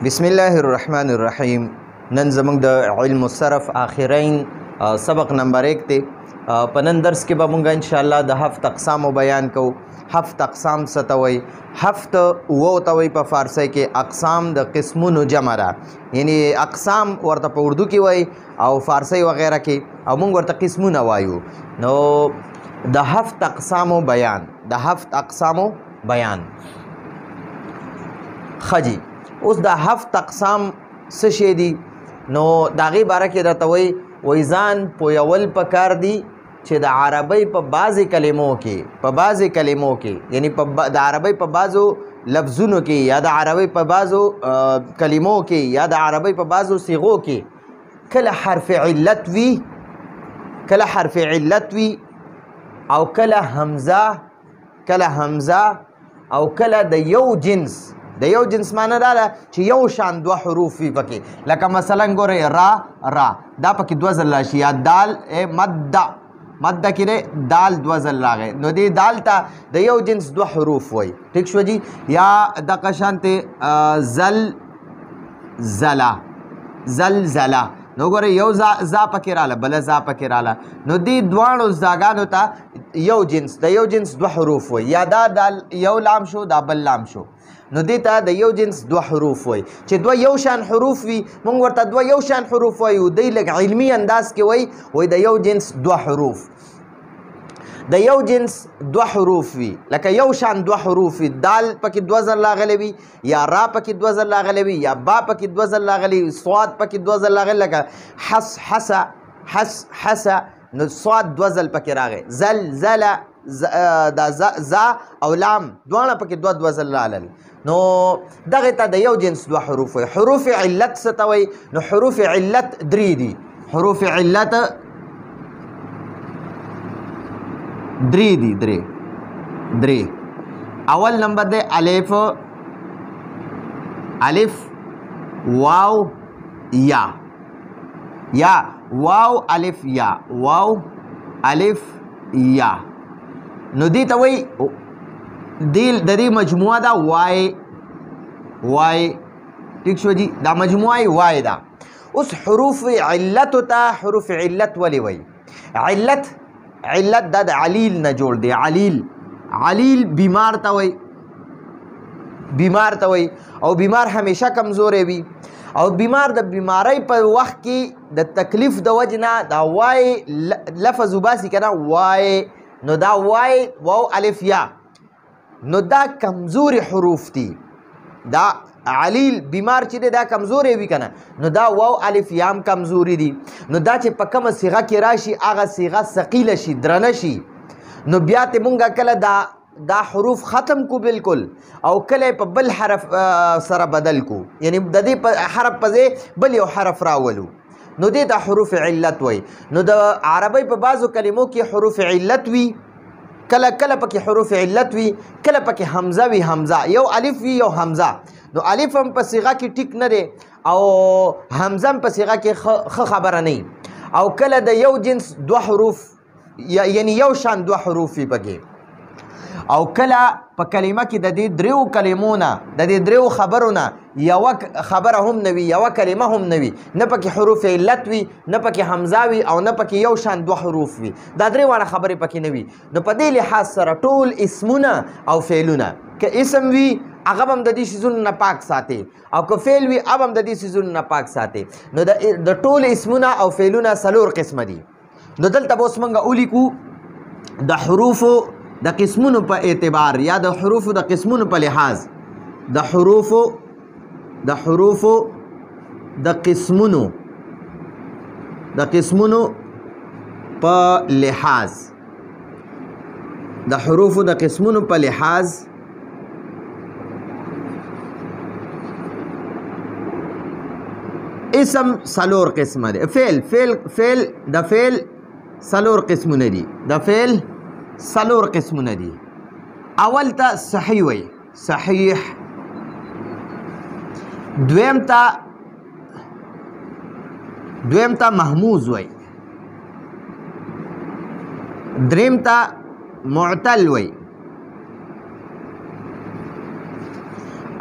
بسم الله الرحمن الرحیم. نن زموږ د علم الصرف آخرین سبق نمبر 1 دی. په نن درس کې به مونږ ان شاء الله د هفت اقسامو بیان کوو. هفت اقسام څه ته وایي؟ هفت اووه ته وایي په فارسی کې. اقسام د قسمونو جمع ده، یعنی اقسام ورته په اردو کې وایي او فارسی وغیره کې، او مونږ ورته قسمونه وایو. نو د هفت اقسامو بیان، د هفت اقسامو بیان. خجی اوس د هفت اقسام څه شی دي؟ نو د هغې باره کې درته وایي ځان پویول پکار دي چې د عربۍ په بعضې کلمو کې یعنی د عربۍ په بعضو لفظونو کې یا د عربۍ په بعضو کلمو کې یا د عربۍ په بعضو صیغو کې کله حرف علت وي او کله حمزه او کله د یو جنس معنی دا ده چې یو شان دوه حروف وي پکې. لکه مثلا ګورئ را دا پکې دوه ځل راشي، یا دال مد کې دی دال دوه ځل راغی، نو دې دال ته د یو جنس دوه حروف وایي. ټیک شو جي. یا دغه شانتې زلزله نو ګورئ یو زا پکې راله بله زا پکې راله، نو دې دواړو زاګانو ته د یو جنس دوه حروف وایي. یا دا دال یو لام شو دا بل لام شو، نو دې ته د یو جنس دوه حروف وایي. چې دوه یو شان حروف وي مونږ ورته دوه یو شان حروف وایو. دوی لږ علمي انداز کې وایي د یو جنس دوه حروف، د یو جنس دوه حروف وي. لکه یو شان دوه حروف وي، دال پکې دوه ځل راغلی وي، یا را پکې دوه ځل راغلی وي، یا با پکې دوه ځل راغلی وي، صاد پکې دوه ځل راغلی. لکه حس نو صاد دوه ځل پکې راغی. زلزله دا زا او لام دواړه پکې دوه ځل راغلل. نو دغه ته د یو جنس دوه حروف وي. حروف علت څه ته وایي؟ نو حروف علت درې دي. حروف علت درې. اول نمبر دی الف واو یا واو الف یا نو دې ته وایي د دې مجموعه ده وای. ټیک شو جی، دا مجموعه وای ده. اوس حروف علت ته حروف علت ولې وایي؟ علت دا د علیل نه جوړ دی. علیل بیمار ته وایي او بیمار همیشه کمزوری وي، او بیمار د بیماری په وخت کې د تکلیف د وجې نه دا وای لفظ وباسي که نه وای، نو دا وای واو الف یا، نو دا کمزوري حروف دي. دا علیل بیمار چې دی دا کمزوری وي که نه، نو دا واو الف یا هم کمزوري دي. نو دا چې په کومه صیغه کې راشي هغه صیغه ثقیله شي، درنه شي، نو بیا ته مونږ کله دا حروف ختم کو بالکل، او کله په بل حرف سره بدل کو، یعنی د دې حرف په ځای بل یو حرف راولو، نو دې ته حروف علت وایي. نو د عربۍ په بعضو کلمو کې حروف علت وي، کله پکې حروف علت وي، کله پکې حمزه وي. حمزه یو الف وي یو حمزه، نو الف هم په صیغه کې ټیک نه دی او حمزه هم په صیغه کې ښه خبره نه، او کله د یو جنس دوه حروف یعنی یو شان دوه حروف وي پکې، او کله په کلمه کې د دې دریو کلمو نه د دې دریو خبرو نه یوه خبره هم نه وي، یوه کلمه هم نه وي، نه پکې حروف علت وي، نه پکې حمزه وي، او نه پکې یو شان دوه حروف وي. دا درې واړه خبرې پکې نه وي. نو په دې لحاظ سره ټول اسمونه او فعلونه، که اسم وي هغه هم د دې څیزونو نه پاک ساتي، او که فعل وي هغه هم د دې څیزونو نه پاک ساتي. نو د ټول اسمونه او فعلونه څلور قسمه دي. نو دلته به اوس موږ ولیکو د حروفو د قسمونو په اعتبار یا د حروفو د قسمونو په لحاظ، د حروفو د قسمونو په لحاظ، د حروفو د قسمونو په لحاظ اسم څلور قسمه دی. فعل د فعل څلور قسمونه دي. د فعل څلور قسمونه دي. اول ته صحیح وایي، صحیح. دویم ته محموز وایي. دریم ته معتل وایي.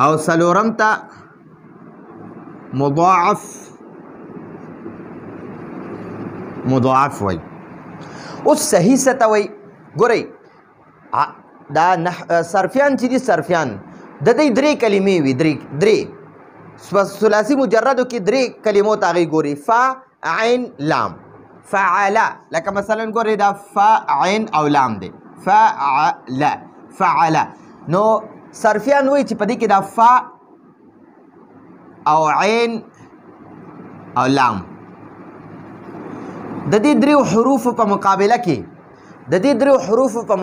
او څلورم ته مضاعف وای. اوس صحیح څه ته وایي؟ ګورئ دا صرفیان چې دي صرفیان د دې درې کلمې وي درې ثلاثي مجردو کې درې کلمو ته هغې ګوري فا عین لام فعل لکه مثلا ګورئ دا فا عین او لام دی فعل نو صرفیان وایي چې په دې کې دا فا او عین او لام د دې دریو حروفو په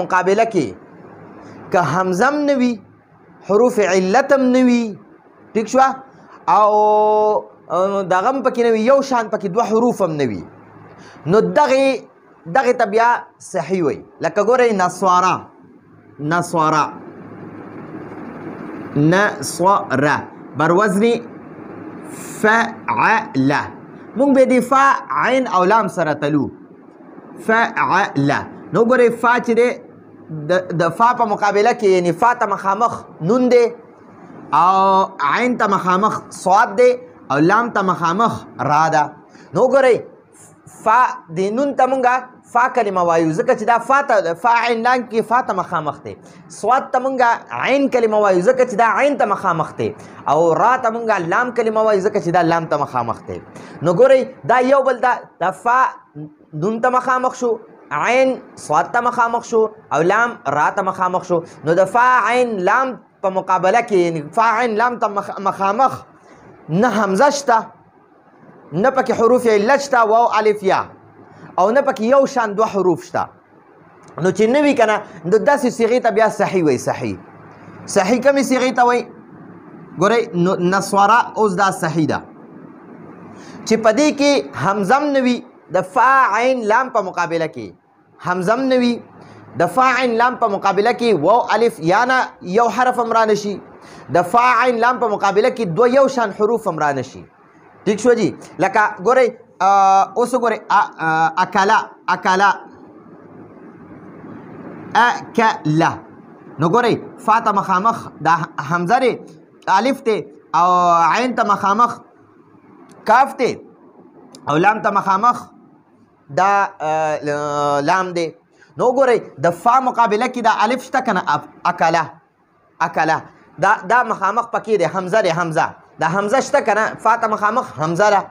مقابله کې که همزم نه وي حروف علت هم نه وي ټیک شوه او دغه هم پکې نه وي یو شان پکې دوه حروف هم نه وي نو دغې ته بیا صحیح وایي لکه ګورئ نصواره بر وزن فعل مونږ به د فا عین او لام سره تلو فعل نو ګورئ فا چې دی د فا په مقابله کې یعنی فا ته مخامخ نون دی او عین ته مخامخ صاد دی او لام ته مخامخ را ده نو ګورئ فا د نون ته مونږه فا کلمه وایو ځکه چې دا فا عین لام کې فا ته مخامخ دی صاد ته مونږه عین کلمه وایو ځکه چې دا عین ته مخامخ دی او را ته مونږه لام کلمه وایو ځکه چې دا لام ته مخامخ دی نو ګورئ دا یو بل دا فا نون ته مخامخ شو عین صاد ته مخامخ شو او لام را ته مخامخ شو نو د فا عین لام په مقابله کې یعنی فا عین لام ته مخامخ نه حمزه شته نه پکې حروف علت شته واو الف یا او نه پکې یو شان دوه حروف شته نو چې نه وي که نه نو داسې صیغې ته بیا صحیح وایي صحیح کومې صیغې ته وایي ګورئ نصوره اوس دا صحیح ده چې په دې کې همزم نه وي د فا عین لام په مقابله کې همزم نه وي د فا عین لام په مقابله کې واو الف یا نه یو حرف هم را نشي د فا عین لام په مقابله کې دوه یو شان حروف هم را نشي ٹھیک شو جی لکه ګورئ اوس ګورئ اکلا نو ګورئ فا ته مخامخ دا حمزه دی الف دی او عین ته مخامخ کاف دی او لام ته مخامخ دا لام دی نو ګورئ د فا مقابله کې دا الف شته که نه اکلا دا مخامخ پکې دی حمزه دی دا حمزه شته که نه فا ته مخامخ حمزه ده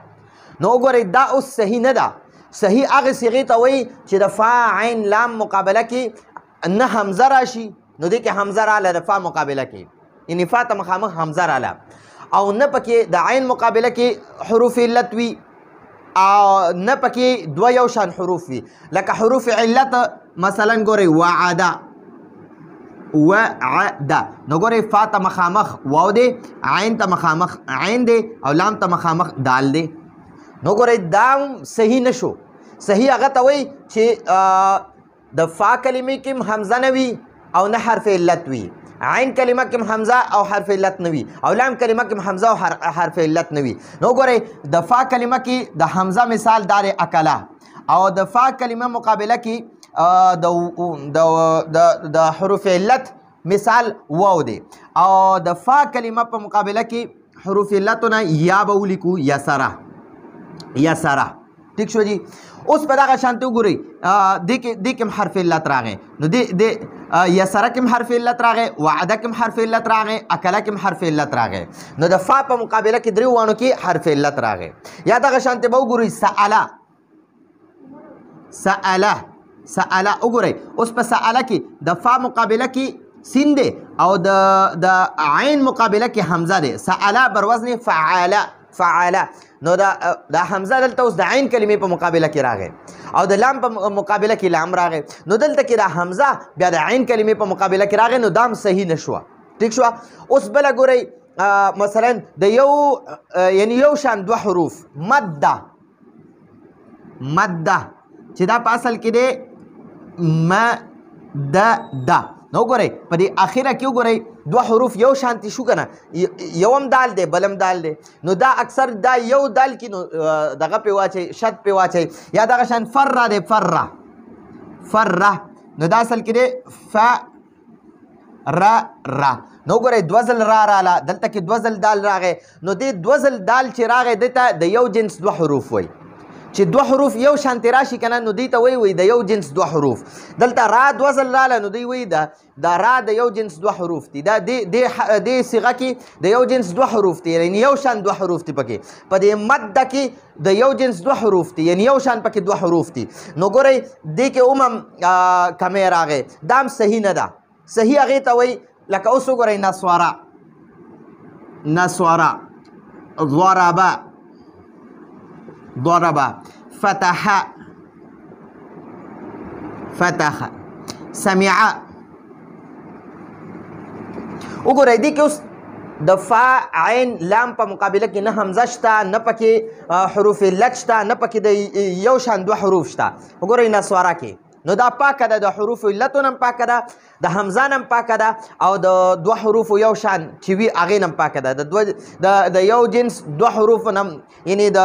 نو ګورئ دا اوس صحیح نه ده صحیح هغې صیغې ته وایي چې د فا عین لام مقابله کې نه حمزه راشي نو دې کې حمزه راله د فا مقابله کې یعنی فا ته مخامخ حمزه راله او نه پکې د عین مقابله کې حروف علت وي او نه پکې دوه یو شان حروف وي لکه حروف علت مثلا ګورئ وعده نو ګورئ فا ته مخامخ واو دی عین ته مخامخ عین دی او لام ته مخامخ دال دی نو ګورئ دا صحیح نشو صحیح هغه ته وایي چې د فا کلمې کې حمزه نه وي او نه حرف علت وي عین کلمه کې حمزه او حرف علت نه وي او لام کلمه کې حمزه او حرف علت نه وي نو ګورئ د فا کلمه کې د حمزه مثال دار اکلا او د فا کلمه مقابله کې د حروف علت مثال واو دی او د فا کلمه په مقابله کې حروف علتونه یا به ولیکو یسره ٹھیک شو جی اوس په دغه شانتې وګورئ دې کې هم حرف علت راغی نو یسره کې هم حرف علت راغی وعده کې هم حرف علت راغی اکله کې هم حرف علت راغی نو د فا په مقابله کې درې وانو کې حرف علت راغی یا دغه شانتې به وګورئ سأله وګورئ اوس په سأله کې د فا مقابله کې سین دی او د عین مقابله کې حمزه دی سأله بر وزن فعاله نو دا حمزه دلته اوس د عین کلمې په مقابله کې راغی او د لام په مقابله کې لام راغی نو دلته کې دا حمزه بیا د عین کلمې په مقابله کې راغی نو دا هم صحیح نشوه ٹھیک شوه اوس بله ګورئ مثلا د یعنی یو شان دوه حروف مده چې دا په اصل کې دی مده نو ګورئ په دې اخره کې وګورئ دوه حروف یو شانتي شو که نه یو هم دال دی بل هم دال دی نو دا اکثر دا یو دال کې نو دغه پې واچئ شد پې واچئ یا دغه شان فره دی فره نو دا اصل کې دی نو ګورئ دوه ځل را راله دلته کې دوه ځل دال راغی نو دې دوه ځل دال چې راغی دې ته د یو جنس دوه حروف وایي چې دوه حروف یو شانتې راشي که نه نو دوی ته وایي د یو جنس دوه حروف دلته را دوه ځل راله نو دوی وایي دا را د یو جنس دوه حروف دي دا دې صیغه کې د یو جنس دوه حروف دي یعنې یو شان دوه حروف دي پکې په دې مده کې د یو جنس دوه حروف دي یعنې یو شان پکې دوه حروف دي نو ګورئ دې کې هم کمی راغی دا هم صحیح نه ده صحیح هغې ته وایي لکه اوس وګورئ نسوارا ضربا فتح سمع وګورئ دې کې اوس د فا عین لام په مقابله کې نه حمزه شته نه پکې حروف علت شته نه پکې د یو شان دوه حروف شته وګورئ نسوارا کې نو دا پاکه ده د حروف علتو نه پاکه ده د حمزه نه پاکه ده او د دوه حروفو یو شان چې وي هغې نه پاکه ده د یو جنس دوه حروفو نه یعنې د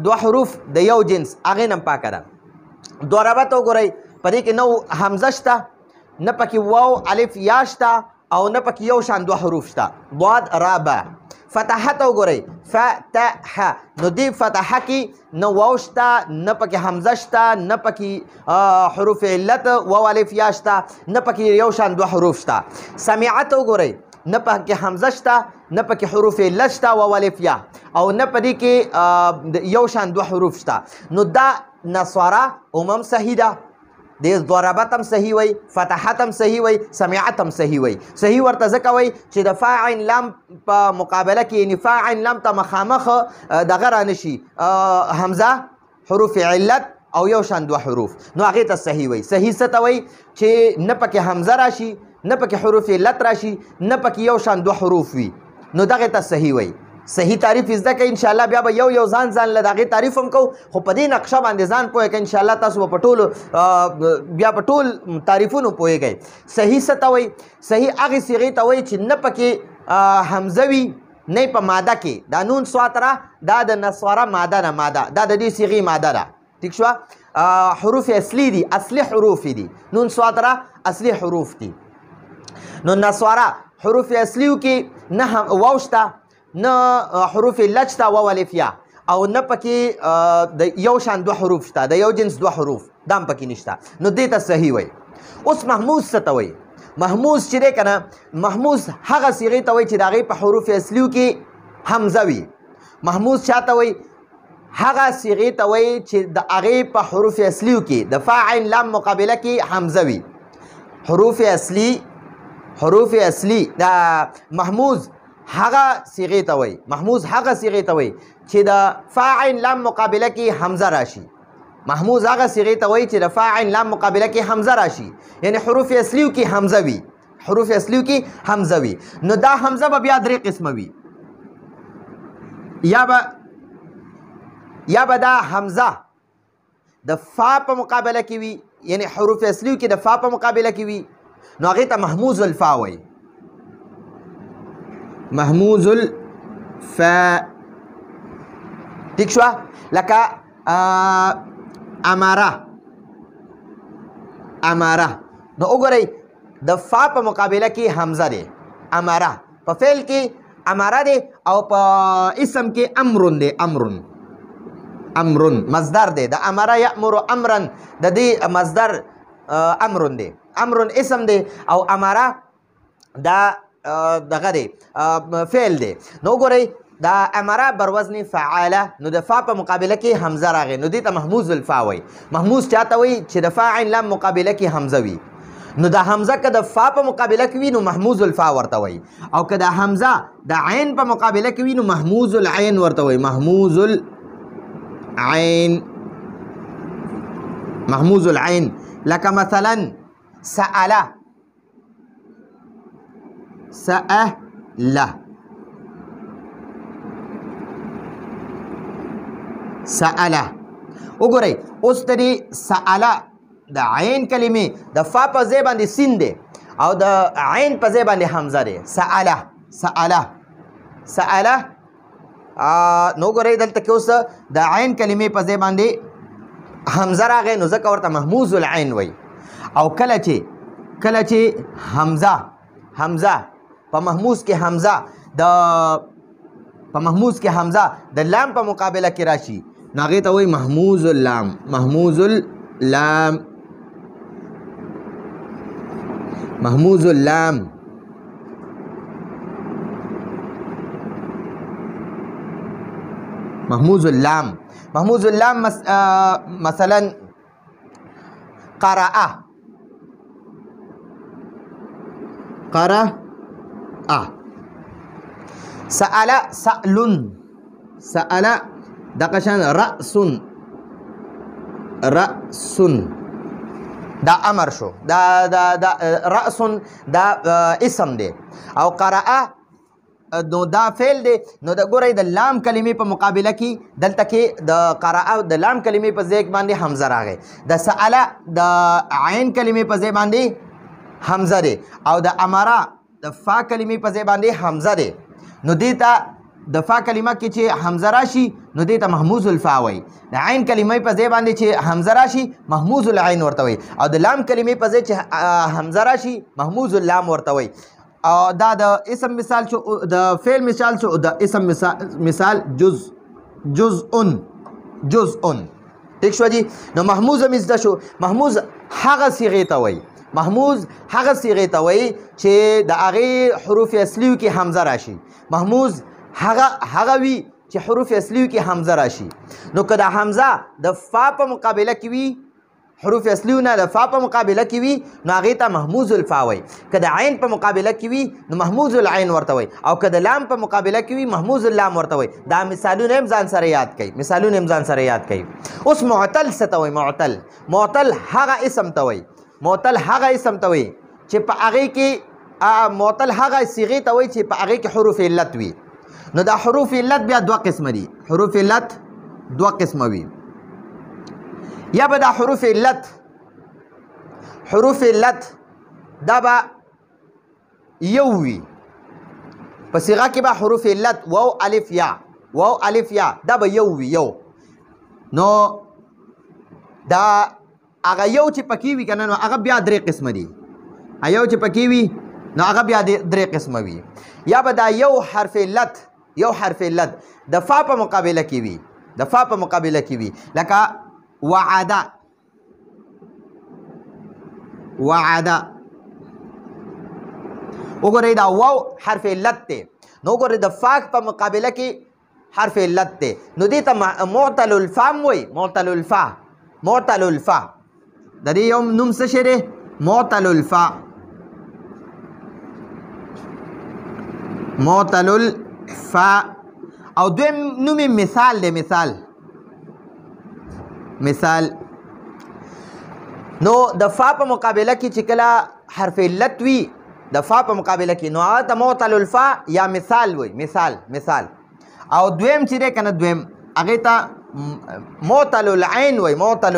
دوه حروف د یو جنس هغې نه پاکه ده ضربه ته وګورئ په دې کې نه حمزه شته نه پکې واو الف یا شته او نه پکې یو شان دوه حروف شته ضاد را با فتح ته وګورئ فتح نو دې فتحه کې نه واو شته نه پکې حمزه شته نه پکې حروف علت واو الف یا شته نه پکې یو شان دوه حروف شته سمع ته وګورئ نه پکې حمزه شته نه پکې حروف علت شته واو الف یا او نه په دې کې یو شان دوه حروف شته نو دا نصارا هم صحیح ده د ضربت هم صحیح وای فتحت هم صحیح وای سمعت هم صحیح وای صحیح ورته ځکه وای چې د فا عین لام په مقابله کې یعنې فا عین لام ته مخامخ دغه رانشي حمزه حروف علت او یو شان دوه حروف نو هغې ته صحیح وای صحیح څه ته وای چې نه پکې حمزه راشي نه پکې حروف علت راشي نه پکې یو شان دوه حروف وي نو دغې ته صحیح وای صحیح تعریف زده کړئ انشاءالله بیا به یو ځان له د هغې تعریف هم کوو خو په دې نقشه باندې ځان پوهه کړئ انشاءالله تاسو به په ټولو بیا په ټول تعریفونو پوهېږئ صحیح څه ته وایي صحیح هغې صیغې ته وایي چې نه پکې حمزه وي نه په ماده کې دا نون سواتره دا د نسواره ماده نه ماده دا د دې صیغې ماده ده ټیک شوه حروف اصلي دي اصلي حروف دي نون سواتره اصلي حروف دي نو نسواره حروف اصلیو کې نه واو شته نه حروف علت شته واو الف یا او نه پکې د یو شان دوه حروف شته د یو جنس دوه حروف دا هم پکې نشته نو دې ته صحیح وایي اوس محموز څه ته وایي محموز چې دی که نه محموز هغه صیغې ته وایي چې د هغې په حروف اصلیو کې حمزه وي محموز چا ته وایي هغه صیغې ته وایي چې د هغې په حروف اصلیو کې د فا عین لام مقابله کې حمزه وي حروف اصلي دا محموز هغه صیغې ته وایي محموز هغه صیغې ته وایي چې د فا عین لام مقابله کې حمزه راشي محموز هغه صیغې ته وایي چې د فا عین لام مقابله کې حمزه راشي یعنی حروف اصلیو کې حمزه وي حروف اصلیو کې حمزه وي نو دا حمزه به بیا درې قسمه وي یا به دا حمزه د فا په مقابله کې وي یعنی حروف اصلیو کې د فا په مقابله کې وي نو هغې ته محموز الفا وایي محموز الفا ٹھیک شوه لکه اماره نو وګورئ د فا په مقابله کې حمزه دی اماره په فعل کې اماره دی او په اسم کې امرون دی امرون مصدر دی د امره یامر امرا د دې مصدر امرون دی امرون اسم دی او اماره دا دغه دی فعل دی نو وګورئ دا امره بر وزن فعاله نو د فا په مقابله کې حمزه راغی نو دې ته محموز الفا وایي محموز چاته وایي چې د فا عین لام مقابله کې حمزه وي نو د حمزه که د فا په مقابله کې وي نو محموز الفا ورته وایي او که د حمزه د عین په مقابله کې وي نو محموز العین ورته وایي محموز العین لکه مثلا سأله وګورئ اوس د دې سأله د عین کلمې د فا په ځای باندې سین دی او د عین په ځای باندې حمزه دی سأله نو وګورئ دلته کې اوس د عین کلمې په ځای باندې حمزه راغی نو ځکه ورته محموز العین وایي او کله چې حمزه په محموز کې حمزه د لام په مقابله کې راشي نو هغې ته وایي محموز اللام. محموز اللام محموز اللام محموز اللام محموز اللام مثلا قرأ سأل سأل دقشان رأس دا امر شو دا رأس دا اسم دی او قرأ نو دا فعل دی نو د ګورئ د لام کلمې په مقابله کې دلته کې د قرأ د لام کلمې په ځای باندې حمزه راغی د سأل د عین کلمې په ځای باندې حمزه دی او د امره د فا کلمې په ځای باندې حمزه دی نو دې ته د فا کلمه کې چې حمزه راشي نو دې ته محموز الفا وایي د عین کلمې په ځای باندې چې حمزه راشي محموز العین ورته وایي او د لام کلمې په ځای چې حمزه راشي محموز اللام ورته وایي او دا د اسم مثال شو د فعل مثال شو د اسم مثال جزء ٹھیک شو جی نو محموز هم زده شو محموز هغه صيغې ته وایي محموز هغه صيغې ته وایي چې د هغې حروف اصلیو کې حمزه راشي محموز هغه وي چې حروف اصلیو کې حمزه راشي نو که د حمزه د فا په مقابله کې وي حروف اصلیو نه د فا په مقابله کې وي نو هغې ته محموز الفا وایي که د عین په مقابله کې وي نو محموز العین ورته وایي او که د لام په مقابله کې وي محموز اللام ورته وایي دا مثالونه هم ځان سره یاد کړئ اوس معتل څه ته وایي معتل هغه اسم ته وایي چې په هغې کې معتل هغه صيغې ته وایي چې په هغې کې حروف علت وي نو دا حروف علت بیا دوه قسمه دي حروف علت دوه قسمه وي یا به دا حروف علت دا به یو وي په صيغه کې به حروف علت واو الف یا دا به یو وي نو دا هغه یو چې پکې وي که نه نو هغه بیا درې قسمه دي یو چې پکې وي نو هغه بیا درې قسمه وي یا به دا یو حرف علت د فا په مقابله کې وي لکه وعد وګورئ دا واو حرف علت دی نو وګورئ د فا په مقابله کې حرف علت دی نو دې ته معتل الفا وایي معتل الفا د دې یو نوم څه شی دی معتل الفا او دویم نوم مثال دی مثال نو د فا په مقابله کې چې کله حرف علت وي د فا په مقابله کې نو هغه ته معتل الفا یا مثال وایي مثال او دویم چې دی که نه دویم هغې ته معتل العین وایي معتل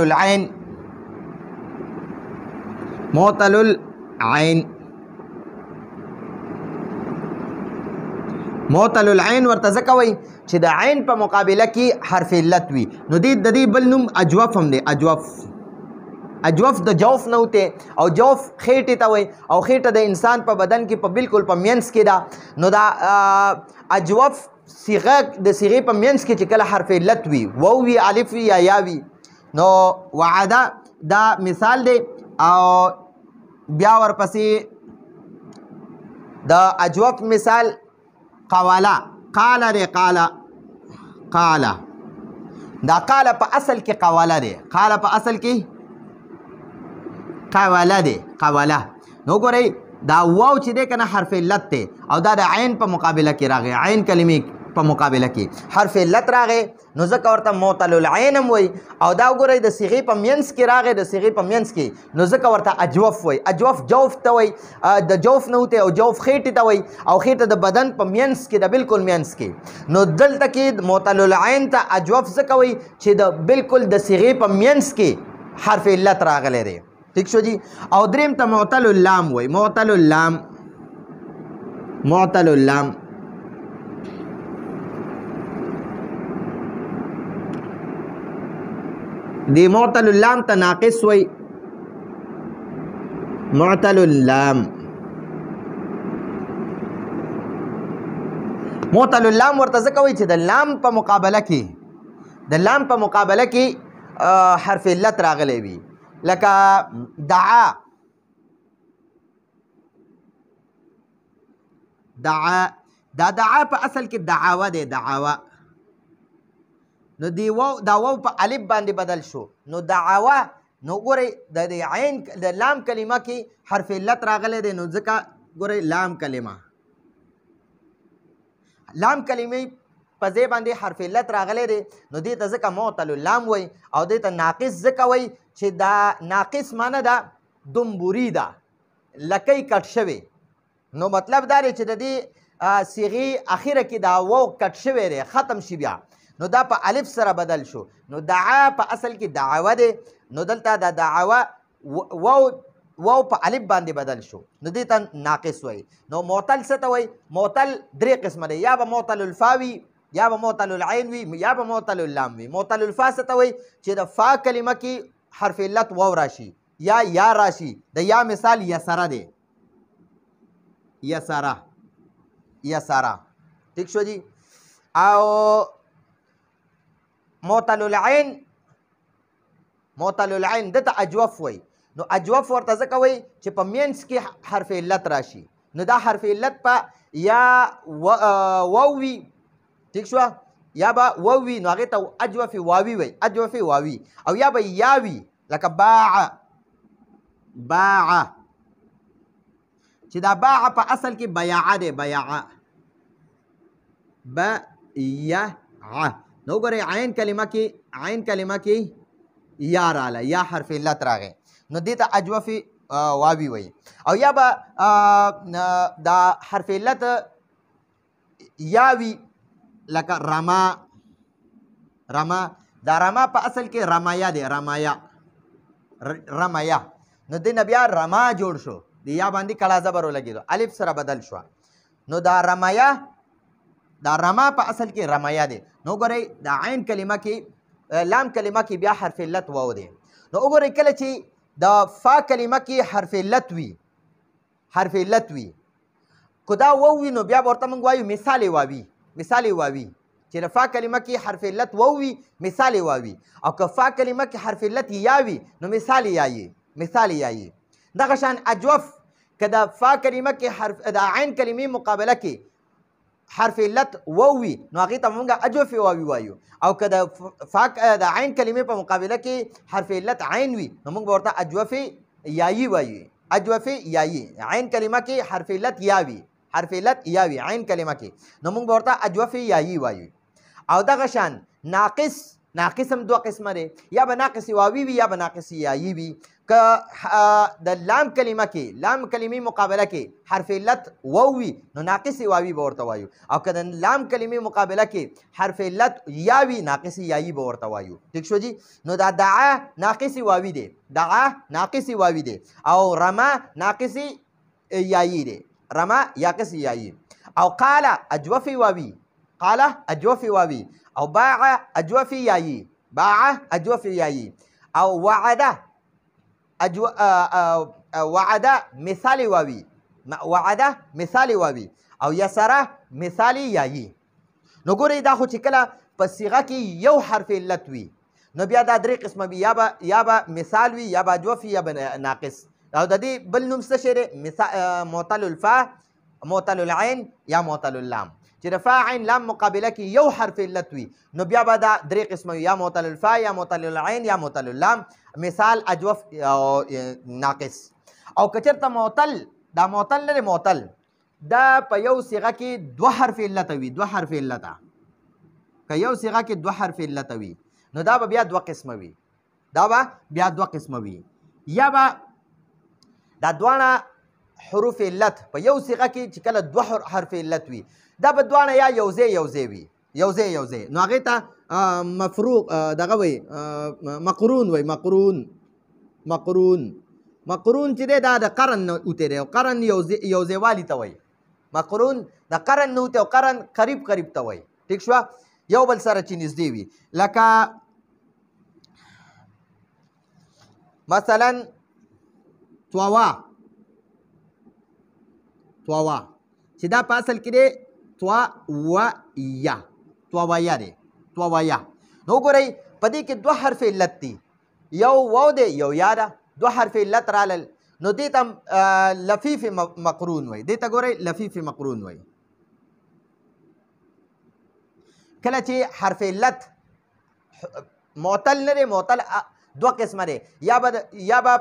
العین ورته ځکه وایي چې د عین په مقابله کې حرف علت وي نو د دې بل نوم اجوف هم دی اجوف د جوف نه وته او جوف خېټې ته وایي او خېټه د انسان په بدن کې په بالکل په منځ کې ده نو دا اجوف صيغه د صيغې په منځ کې چې کله حرف علت وي واو وي الف وي یا وي نو وعد دا مثال دی او بیا ورپسې د اجوف مثال قال دی قال دا قال په اصل کې قواله دی قواله نو ګورئ دا واو چې دی که نه حرف علت دی او دا د عین په مقابله کې راغی عین کلمې په مقابله کې حرف علت راغی نو ځکه ورته معتل العین هم وایي او دا وګورئ د صيغې په منځ کې راغی نو ځکه ورته اجوف وایي اجوف جوف ته وایي د جوف نه وته او جوف خېټې ته وایي او خېټه د بدن په منځ کې د بالکل منځ کې نو دلته کې معتل العین ته اجوف ځکه وایي چې د بالکل د صيغې په منځ کې حرف علت راغلی دی ٹھیک شو جی او دریم ته معتل اللام وایي معتل اللام دی معتل اللام ته ناقص وایي معتل اللام معتل اللام ورته ځکه وایي چې د لام په مقابله کې حرف علت راغلی وي لکه دعا دا دعا په اصل کې دعاوه دی دعاوه نو دی دا واو په الف باندې بدل شو نو دعاوه نو ګورئ د عین د لام کلمه کې حرف علت راغلی دی نو ځکه ګورئ لام کلمه په ځای باندې حرف علت راغلی دی نو دې ته ځکه معتل اللام وایي او دې ته ناقص ځکه وایي چې دا ناقص معنی ده دمبوري ده لکۍ کټ شوی نو مطلب دا دی چې د دې صیغې اخره کې دا واو کټ شوی دی ختم شي بیا نو دا په الف سره بدل شو نو دعا په اصل کې دعوه دی نو دلته دا دعوه واو په الف باندې بدل شو نو دې ته ناقص وایي نو معتل څه ته وایي معتل درې قسمه دی یا به معتل الفا وي یا به معتل العین وي یا به معتل اللام وي معتل الفا څه ته وایي چې د فا کلمه کې حرف علت واو راشي یا راشي د یا مثال یسره دی یسره ٹھیک شو جی او معتل العین دته اجوف وایي نو اجوف ورته ځکه وایي چې په مینس کې حرف علت راشي نو دا حرف علت په یا واو وي ٹھیک شو یا به واو وي نو هغې ته اجوف واوي وایي اجوف واوي او یا به یا وي لکه باع چې دا باع په اصل کې بیاعه دی بیاعه نو ګورئ عین کلمه کې یا راله یا حرف علت راغی نو دې ته اجوف واوي وایي او یا به دا حرف علت یا وي لکه رما دا رما په اصل کې رمایا دی رمایا نو دې نه بیا رما جوړ شو د یا باندې کړه زبر ولګېدو الف سره بدل شو نو دا رمایا دا رما په اصل کې رمایا دی نو ګورئ دا عین کلمه کې لام کلمه کې بیا حرف علت واو دی نو وګورئ کله چې د فا کلمه کې حرف علت وي که دا واو وي نو بیا به ورته موږ وایو مثال واوي چې د فا کلمه کې حرف علت واو وي مثال واوي او که فا کلمه کې حرف علت یا وي نو مثال یایي دغه شان اجوف که د فا کلمه کې د عین کلمې مقابله کې حرف علت واو وي نو هغې ته موږ اجوف واوي وایو او که د عین کلمې په مقابله کې حرف علت عین وي نو موږ به ورته اجوف یایي وایو عین کلمه کې حرف علت یا وي عین کلمه کې نو موږ به ورته اجوف یایي وایو او دغه شان ناقص هم دوه قسمه دی یا به ناقص واوي وي یا به ناقص یایي وي که د لام کلمې مقابله کې حرف علت واو وي نو ناقص واوي به ورته وایو او که د لام کلمې مقابله کې حرف علت یا وي ناقص یایي به ورته وایو ٹھیک شو جی نو دا دعا ناقص واوي دی او رما ناقص یایي دی او قال اجوف واوي او باع اجوف یایي او وعد مثال واوي او یسره مثال یایي نو ګورئ دا خو چې کله په صیغه کې یو حرف علت وي نو بیا دا درې قسمه وي یا به مثال وي یا به اجوف یا به ناقص او د دې بل نوم څه شی دی معتل الفا معتل العین یا معتل اللام چې د فا عین لام مقابله کې یو حرف علت وي نو بیا به دا درې قسمه وي یا معتل الفا یا معتل العین یا معتل اللام مثال اجوف ناقص او که چېرته معتل نه دی معتل دا په یو صیغه کې دوه حرف علت وي که یو صیغه کې دوه حرف علت وي نو دا به بیا دوه قسمه وي یا به دا دواړه حروف علت په یو صیغه کې چې کله دوه حرف علت وي دا به دواړه یا یوځای وي نو هغې ته مفروق دغه وایي مقرون چې دی دا د قرن نه اوتی دی او قرن یوځایوالي ته وایي مقرون د قرن نه اوتی او قرن قریب ته وایي ٹھیک شوه یو بل سره چې نږدې وي لکه مثلا طوا چې دا په اصل کې دی طویا طویا دی طویا. نو ګورئ په دې کې دوه حرف علت دي، یو واو دی یو یا ده، دوه حرف علت رالل. نو دې ته لفیف مقرون وایي، دې ته ګورئ لفیف مقرون وایي. کله چې حرف علت معتل نه دی، معتل دوه قسمه دی، یا به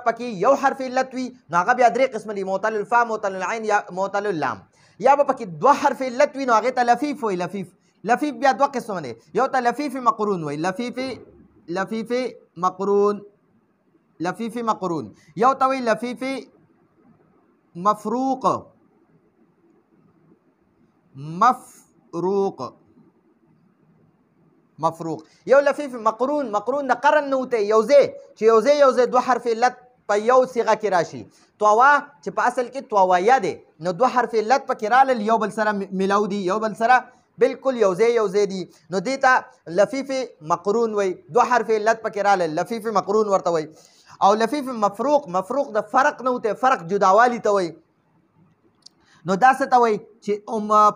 پکې یو حرف علت وي نو هغه بیا درې قسمه دي، معتل الفا، معتل العین یا معتل اللام. یا به پکې دوه حرف علت وي نو هغې ته لفیف وایي. لفیف بیا دوه قسمه دی، یو ته لفیف مقرون وایي، لفیف مقرون، یو ته وایي لفیف مفروق. یو لفیف مقرون د قرن نه وتی، یو ځای چې یو ځای دوه حرف علت په یو صیغه کې راشي. طوا چې په اصل کې طویا دی نو دوه حرف علت پکې رالل، یو بل سره ملاو دي، یو بل سره بالکل یو ځای دي، نو دې ته لفیف مقرون وایي. دوه حرف علت پکې رالل، لفیف مقرون ورته وایي. او لفیف مفروق د فرق نه وتی، فرق جداوالی ته وایي. نو دا څه ته وایي چې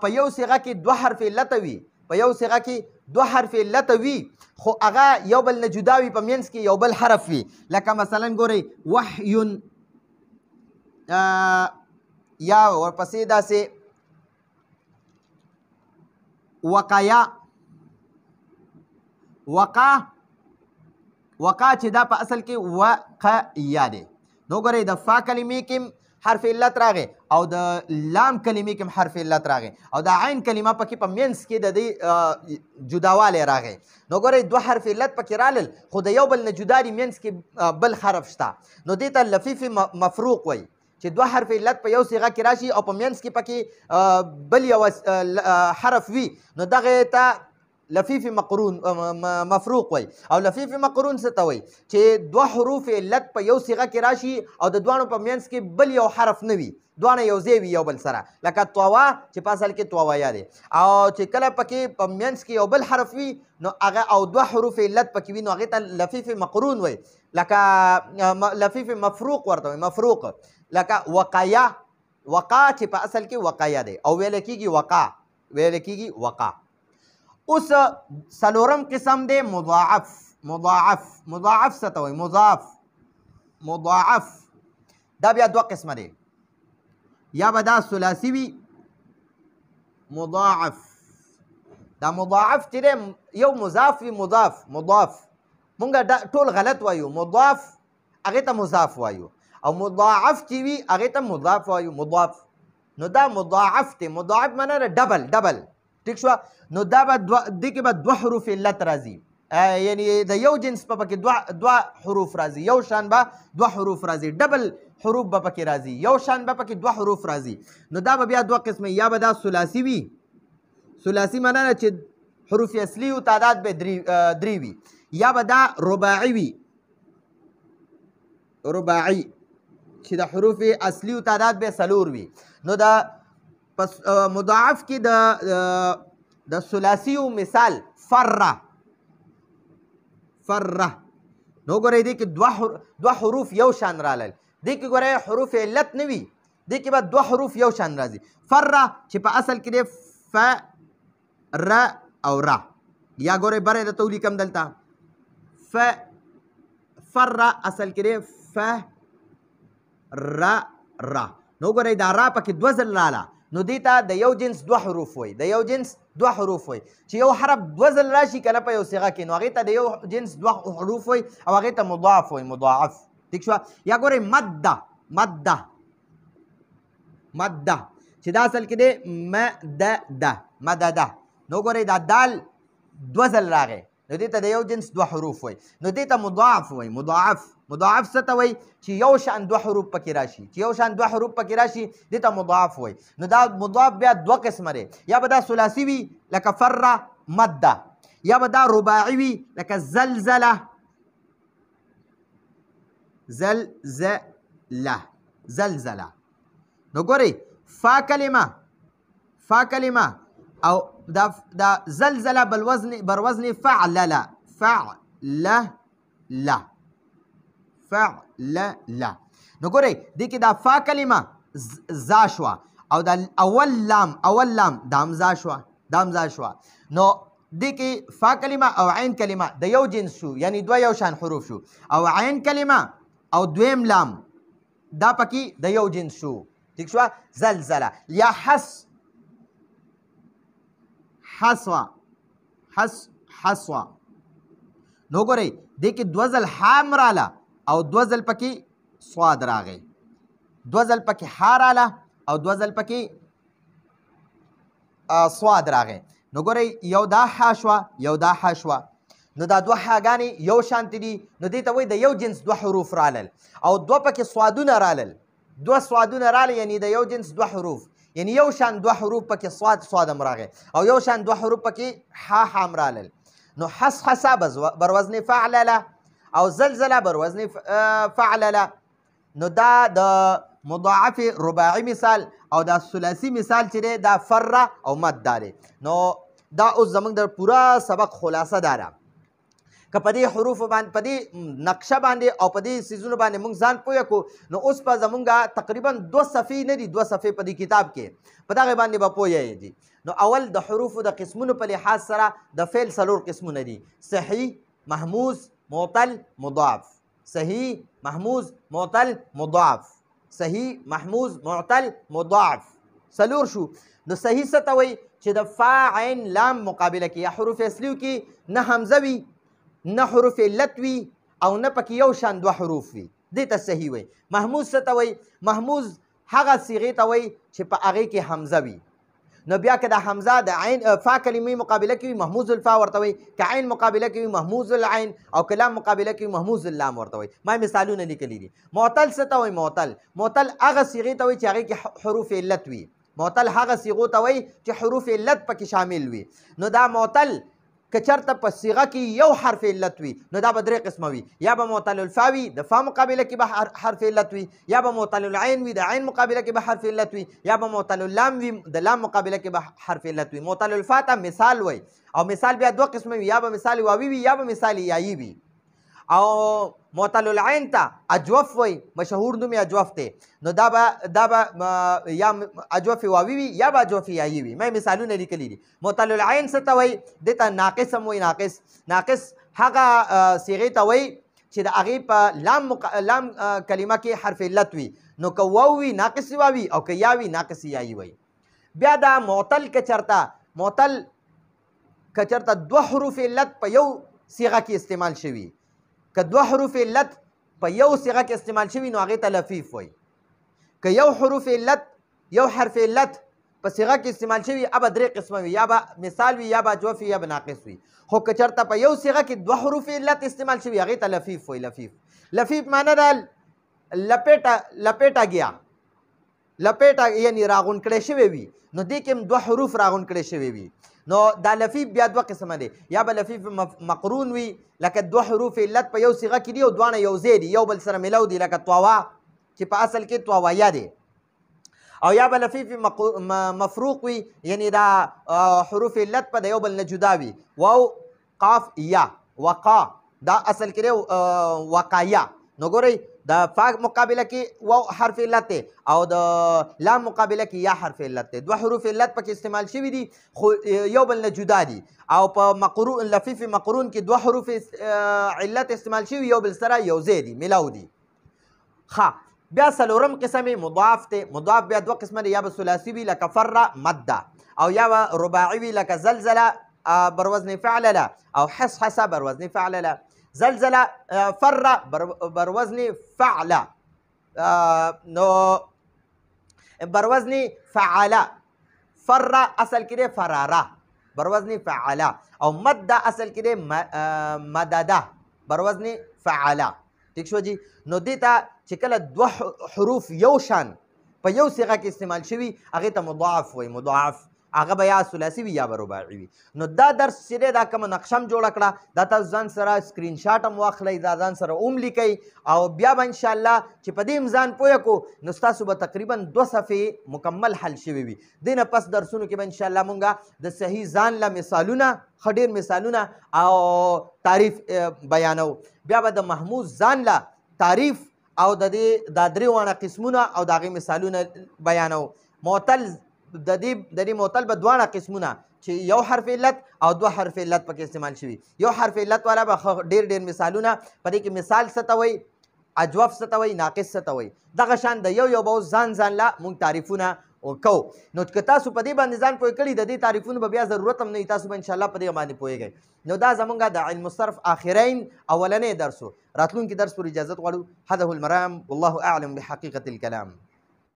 په یو صیغه کې دوه حرف علت وي، په یو صیغه کې دوه حرف علت وي خو هغه یو بل نه جدا وي، په منځ کې یو بل حرف وي. لکه مثلا ګورئ وحی، یا ورپسې داسې وقایا، وقا چې دا په اصل کې وقیا دی. نو ګورئ د فا کلمې کې حرف علت راغی او د لام کلمې کې حرف علت راغی او د عین کلمه پکې په منځ کې د دې جداوالی راغی. نو ګورئ دوه حرف علت پکې رالل خو د یو بل نه جدا دي، منځ کې بل حرف شته. نو دې ته لفیف مفروق وایي چې دوه حرف علت په یو صیغه کې راشي او په منځ کې پکې بل یو حرف وي، نو دغه ته لفیف مفروق وایي. او لفیف مقرون څه ته وایي چې دوه حروف علت په یو صیغه کې راشي او د دواړو په منځ کې بل یو حرف نه وي، دواړه یو ځای وي یو بل سره، لکه طوا چې په اصل کې طویا دی. او چې کله پکې په منځ کې یو بل حرف وي نو هغه او دوه حروف علت پکې وي نو هغې ته لفیف مقرون وایي. لکه لفیف مفروق ورته وایي، مفروق. لکه وقایا، وقا چې په اصل کې وقایا دی او ویل کېږي وقا. اوس څلورم قسم دی مضاعف. څه ته وایي؟ مضاعف دا بیا دوه قسمه دی، یا به دا ثلاثي وي مضاعف. دا مضاعف چې دی یو مضاف وي، مضاف مونږ ټول غلط وایو، مضاف هغې ته مضاف وایو او مضاعف چې وي هغې ته مضاف وایو، مضاف. نو دا مضاعف دی، مضاعف معنا ده ډبل، ٹھیک شو. نو دا به دې کې به دوه حروف علت راځي، یعنی د یو جنس په پکې دوه حروف راځي، یو شان به دوه حروف راځي، ډبل حروف به پکې راځي، یو شان به پکې دوه حروف راځي. نو دا به بیا دوه قسمه، یا به دا ثلاثي وي، ثلاثي معنا ده چې حروف اصلي او تعداد به درې وي، یا به دا رباعي وي، رباعي چې د حروف اصلي او تعداد به څلور وي. نو دا پس مضاعف کې د ثلاثي مثال فره. نو ګورئ دې کې دوه حروف یو شان رالل، دې کې ګورئ حروف علت نه وي، دې کې به دوه حروف یو شان راځي. فره چې په اصل کې دی ف ر او را، یا ګورئ بره درته ولیکم دلته فره اصل کې دی ف را. نو ګورئ دا را پکې دوه ځل راله، نو دې ته د یو جنس دوه حروف وایي، چې یو حرف دوه ځل راشي کنه په یو صیغه کې نو هغې ته د یو جنس دوه حروف وایي او هغې ته مضاعف وایي، مضاعف. ٹھیک شوه. یا ګورئ مده چې دا اصل کې دی مدده. نو ګورئ دا دال دوه ځل راغی نو دې ته د یو جنس دوه حروف وایي، نو دې ته مضاعف وایي. مضاعف څه ته وایي چې یو شان دوه حروف پکې راشي، دې ته مضاعف وایي. نو دا مضاعف بیا دوه قسمه دی، یا به دا ثلاثي وي لکه فره مده، یا به دا رباعي وي لکه زلزله. نو ګورئ فا کلمه او دا زلزله بر وزن فعلله. نو ګورئ دې کې دا فا کلمه زا شوه او د اول لام د حمزه شوه نو دې کې فا کلمه او عین کلمه د یو جنس شو یعنی دوه یو شان حروف شو او عین کلمه او دویم لام دا پکې د یو جنس شو ٹھیک شوه زلزله یا حسوا نو ګورئ دې کې دوه ځل حام راله او دوه ځل پکې سواد راغی دوه ځل پکې ح راله او دوه ځل پکې سواد راغی نو ګورئ یو دا ح شوه یو دا ح شوه نو دا دوه حاګانې یو شانتې دي نو دې ته وایي د یو جنس دوه حروف رالل او دوه پکې سوادونه رالل دوه سوادونه راله یعنی د یو جنس دوه حروف یعنی یو شان دوه حروف پکې سواد هم راغی او یو شان دوه حروف پکې هم رالل نو حسحسه بر وزن فعلله او زلزله بر وزن فعلله نو دا د مضاعف رباعي مثال او دا ثلاثي مثال چې دی دا فره او مد دی نو دا اوس زموږ د پوره سبق خلاصه دا ده که په دې حروفو باندې په دې نقشه باندې او په دې څیزونو باندې موږ ځان پوه کړو نو اوس په زموږ تقریبا 2 صفحې نه دي 2 صفحې په دې کتاب کې په دغه باندې به پوه دي نو اول د حروفو د قسمونو په لحاظ سره د فعل 4 قسمونه دي صحیح محموز معتل مضاعف صحیح محموز معتل مضاعف صحیح محموز معتل مضاعف 4 شو نو صحیح څه ته وایي چې د فا عین لام مقابله کې یا حروف اصلیو کې نه حمزه وي نه حروف علت وي او نه پکې یو شان دوه حروف وي دې ته صحیح وایي محموز څه ته وایي محموز هغه صیغې ته وایي چې په هغې کې حمزه وي نو بیا که د حمزه د عین فا کلمې مقابله کوي محموز الفا ورته وایي که عین مقابله کوي محموز العین او که لام مقابله کوي محموز اللام ورته وایي ما مثالونه لیکلي دي معتل څه ته وایي معتل هغه صیغې ته وایي چې هغې کې حروف علت وي معتل هغه صیغو ته وایي چې حروف علت پکې شامل وي نو دا معتل که چېرته په صیغه کې یو حرف علت وي نو دا به 3 قسمه وي یا به معتل الفا وي د فا مقابله کې به حرف علت وي یا به معتل العین وي د عین مقابله کې به حرف علت وي یا به معتل اللام وي د لام مقابله کې به حرف علت وي معتل الفا ته مثال وي او مثال بیا 2 قسمه وي یا به مثال واوي وي یا به مثال یایي وي او معتل العین ته اجوف وي مشهور نوم یې اجوف دی نو دا به یا اجوف واوي وي یا به اجوف یایي وي مې مثالونه لیکلي دي معتل العین څه ته وایي دې ته ناقص هم وایي ناقص هغه صیغې ته وایي چې د هغې په لام کلمه کې حرف علت وي نو که واو وي ناقص واوي او که یا وي ناقص یایي وي بیا دا معتل که چېرته 2 حروف علت په یو صیغه کې استعمال شوي که 2 حروف علت په یو صیغه کې استعمال شوي نو هغې ته لفیف وایي که یو حرف علت په صیغه کې استعمال شوي ابه 3 قسمه وي یا به مثال وي یا به اجوف وي یا به ناقص وي خو که چېرته په یو صیغه کې 2 حروف علت استعمال شوي هغې ته لفیف وایي لفیف معنی ده لپیټه گیا لپیټه یعنی راغون کړی شوی وي نو دې کې هم 2 حروف راغون کړی شوی وي نو دا لفیف بیا 2 قسمه دی یا به لفیف مقرون وي لکه 2 حروف علت په یو صیغه کې دي او دواړه یو ځای دي یو بل سره ملو دي لکه طوا چې په اصل کې طوایا دی او یا به لفیف مفروق وي یعنی دا حروف علت په د یو بل نه جدا وي واو قاف یا وقا دا اصل کې دی وقایا نو ګورئ د فا مقابله کې واو حرف علت دی او د لام مقابله کې یا حرف علت دی 2 حروف علت پکې استعمال شوي دي خو یو بل نه جدا دي او په لفیف مقرون کې 2 حروف علت استعمال شوي یو بل سره یو ځای دي ملاو دي بیا 4م قسم مضاعف دی مضاعف بیا 2 قسمه دي یا به ثلاثي وي لکه فره مده او یا به رباعي وي لکه زلزله بر وزن فعلله او حسحسه بر وزن فعلله زلزله فره بر وزن فعله نو بر وزن فعله فره اصل کې دی فراره بر وزن فعله او مده اصل کې دی مدده بر وزن فعله ٹھیک شو جی نو دې ته چې کله 2 حروف یو شان په یو صیغه کې استعمال شوي هغې ته مضاعف وایي مضاعف هغه به یا ثلاثي وي یا به رباعي وي نو دا درس چې دی دا کومه نقشه هم جوړه کړه دا تاسو ځان سره سکرین شاټ هم واخلئ دا ځان سره لیکئ او بیا به انشاءالله چې په دې هم ځان پوه کړو نو ستاسو به تقریبا 2 صفحې مکمل حل شوي وي دې نه پس درسونو کې به انشاءالله مونږ د صحیح ځان له مثالونه ښه ډېر مثالونه او تعریف بیانو بیا به د محمود ځان له تعریف او د دې دا 3 واړه قسمونه او د هغې مثالونه بیانو معتل د دې معتل به دواړه قسمونه چې یو حرف علت او دوه حرف علت پکې استعمال شوي. یو حرف علت والا به ډېر مثالونه په دې کې مثال څه ته وایي، اجوف څه ته وایي، ناقص څه ته وایي. دغه شان د یو به اوس ځان لا مونږ تعریفونه کوو. نو که تاسو په دې باندې ځان پوه کړي د دې تعریفونو به بیا ضرورت هم نه وي، تاسو به انشاءالله په دې باندې پوهیږئ. نو دا زمونږ د علم الصرف آخرین اولنی درس و. راتلونکي درس پورې اجازت غواړو. هذا هو المرام والله اعلم بحقیقة الكلام.